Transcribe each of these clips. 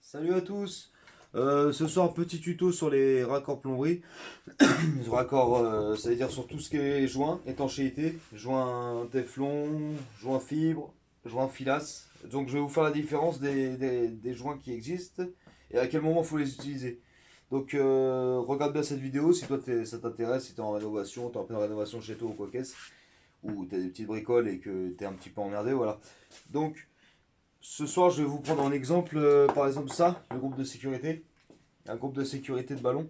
Salut à tous. Ce soir, petit tuto sur les raccords plomberie. Les raccords, ça veut dire sur tout ce qui est joint, étanchéité, joint téflon, joint fibre, joint filasse. Donc je vais vous faire la différence des joints qui existent et à quel moment il faut les utiliser. Donc regarde bien cette vidéo si toi ça t'intéresse, si tu es en rénovation, tu es en pleine rénovation chez toi ou quoi qu'est-ce, ou tu as des petites bricoles et que tu es un petit peu emmerdé, voilà. Donc ce soir, je vais vous prendre en exemple, par exemple ça, le groupe de sécurité, un groupe de sécurité de ballon.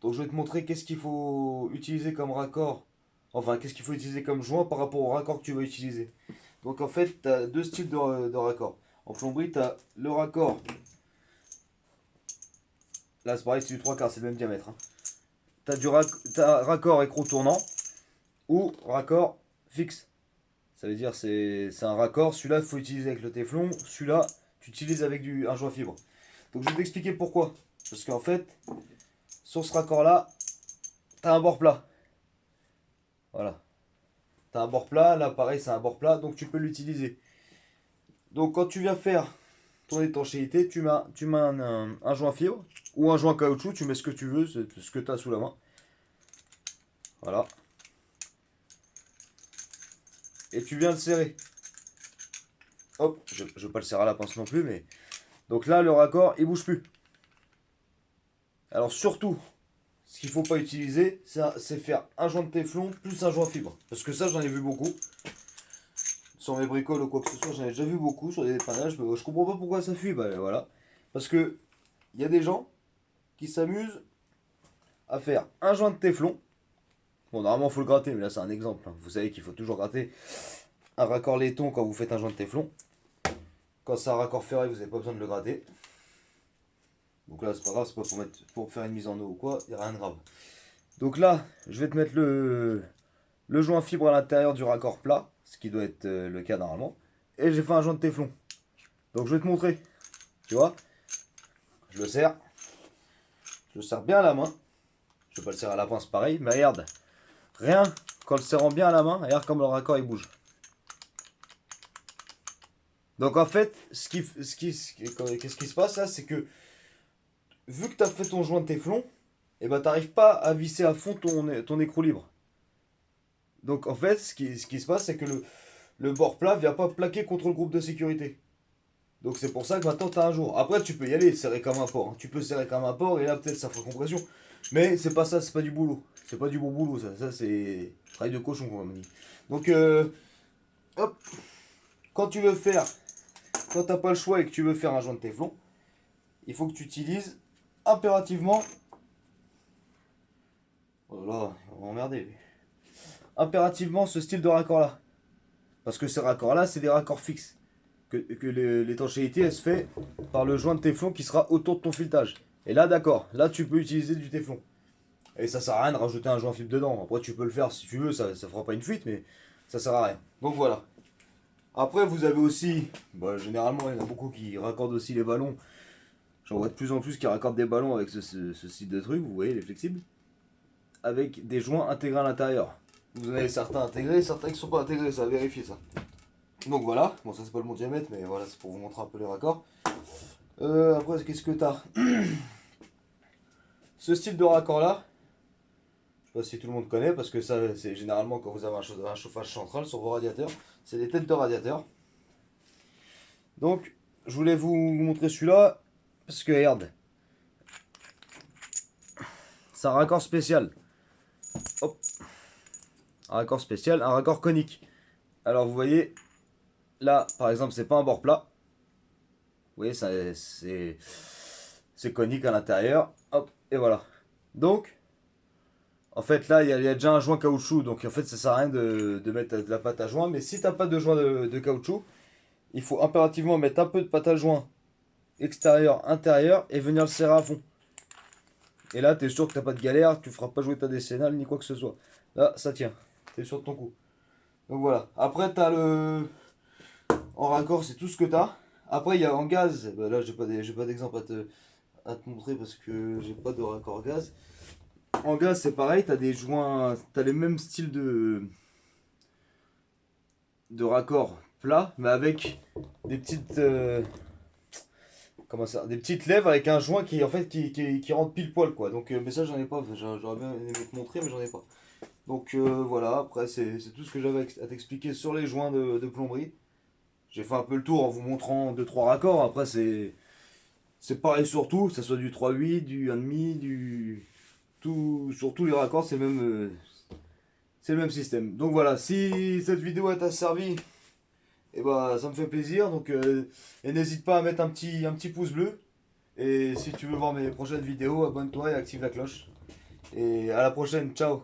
Donc je vais te montrer qu'est-ce qu'il faut utiliser comme raccord, enfin qu'est-ce qu'il faut utiliser comme joint par rapport au raccord que tu vas utiliser. Donc en fait, tu as deux styles de raccord. En plomberie, tu as le raccord, là c'est pareil, c'est du 3 quarts, c'est le même diamètre. Hein. T'as raccord écrou tournant ou raccord fixe. Ça veut dire c'est un raccord, celui-là il faut utiliser avec le téflon, celui-là tu utilises avec un joint fibre. Donc je vais t'expliquer pourquoi. Parce qu'en fait, sur ce raccord-là, tu as un bord plat. Voilà. Tu as un bord plat, là pareil, c'est un bord plat, donc tu peux l'utiliser. Donc quand tu viens faire ton étanchéité, tu mets un joint fibre ou un joint caoutchouc, tu mets ce que tu veux, ce que tu as sous la main. Voilà. Et tu viens le serrer. Hop, je ne vais pas le serrer à la pince non plus, mais. Donc là, le raccord, il bouge plus. Alors surtout, ce qu'il ne faut pas utiliser, c'est faire un joint de téflon plus un joint fibre. Parce que ça, j'en ai vu beaucoup. Sur mes bricoles ou quoi que ce soit, j'en ai déjà vu beaucoup sur des dépannages. Mais je comprends pas pourquoi ça fuit. Bah voilà. Parce que il y a des gens qui s'amusent à faire un joint de téflon. Bon, normalement, il faut le gratter, mais là, c'est un exemple. Hein. Vous savez qu'il faut toujours gratter un raccord laiton quand vous faites un joint de téflon. Quand c'est un raccord ferré, vous n'avez pas besoin de le gratter. Donc là, c'est pas grave, c'est pas pour faire une mise en eau ou quoi, il n'y a rien de grave. Donc là, je vais te mettre le joint fibre à l'intérieur du raccord plat, ce qui doit être le cas normalement. Et j'ai fait un joint de téflon. Donc je vais te montrer. Tu vois, je le serre. Je le serre bien à la main. Je vais pas le serrer à la pince pareil, mais regarde. Rien qu'en le serrant bien à la main, regarde comme le raccord il bouge. Donc en fait, qu'est-ce qui se passe là, c'est que vu que tu as fait ton joint de téflon, et ben t'arrives pas à visser à fond ton écrou libre. Donc en fait, ce qui se passe, c'est que le bord plat vient pas plaquer contre le groupe de sécurité. Donc c'est pour ça que maintenant tu as un jour. Après tu peux y aller, serrer comme un porc. Hein. Tu peux serrer comme un porc et là peut-être ça fera compression. Mais c'est pas ça, c'est pas du boulot. C'est pas du bon boulot ça. Ça c'est travail de cochon comme on dit. Donc hop, quand tu veux faire, quand t'as pas le choix et que tu veux faire un joint de téflon, il faut que tu utilises impérativement. Oh là là, on va m'emmerder. Impérativement ce style de raccord là. Parce que ces raccords là, c'est des raccords fixes. Que l'étanchéité elle se fait par le joint de téflon qui sera autour de ton filetage. Et là d'accord, là tu peux utiliser du téflon. Et ça sert à rien de rajouter un joint fibre dedans. Après tu peux le faire si tu veux, ça fera pas une fuite, mais ça sert à rien. Donc voilà. Après vous avez aussi, bah, généralement il y en a beaucoup qui raccordent aussi les ballons. J'en vois de plus en plus qui raccordent des ballons avec ce style de truc, vous voyez, les flexibles. Avec des joints intégrés à l'intérieur. Vous en avez certains intégrés, certains qui ne sont pas intégrés, ça va vérifier ça. Donc voilà, bon ça c'est pas le bon diamètre, mais voilà, c'est pour vous montrer un peu les raccords. Après, qu'est-ce que t'as? Ce style de raccord là, je sais pas si tout le monde connaît, parce que ça c'est généralement quand vous avez un chauffage central sur vos radiateurs, c'est des têtes de radiateurs. Donc je voulais vous montrer celui-là, parce que regarde, c'est un raccord spécial. Hop, un raccord spécial, un raccord conique. Alors vous voyez, là par exemple c'est pas un bord plat. Vous voyez, c'est conique à l'intérieur. Hop, et voilà. Donc, en fait, là, il y a déjà un joint caoutchouc. Donc, en fait, ça sert à rien de mettre de la pâte à joint. Mais si t'as pas de joint de caoutchouc, il faut impérativement mettre un peu de pâte à joint extérieur, intérieur et venir le serrer à fond. Et là, t'es sûr que t'as pas de galère, tu feras pas jouer ta décennale ni quoi que ce soit. Là, ça tient. T'es sûr de ton coup. Donc voilà. Après, t'as le. En raccord, c'est tout ce que t'as. Après, il y a en gaz. Bah, là, j'ai pas d'exemple à te montrer parce que j'ai pas de raccord gaz. En gaz, c'est pareil, t'as des joints, t'as les mêmes styles de raccords plats, mais avec des petites, comment ça, des petites lèvres avec un joint qui en fait qui rentre pile poil quoi. Donc mais ça j'en ai pas, j'aurais bien aimé te montrer mais j'en ai pas. Donc voilà, après c'est tout ce que j'avais à t'expliquer sur les joints de plomberie. J'ai fait un peu le tour en vous montrant deux trois raccords. Après c'est pareil sur tout, que ça soit du 3/8, du 1,5, du tout sur tous les raccords, c'est le même système. Donc voilà, si cette vidéo t'a servi, et bah ça me fait plaisir. Donc et n'hésite pas à mettre un petit pouce bleu. Et si tu veux voir mes prochaines vidéos, abonne-toi et active la cloche. Et à la prochaine, ciao.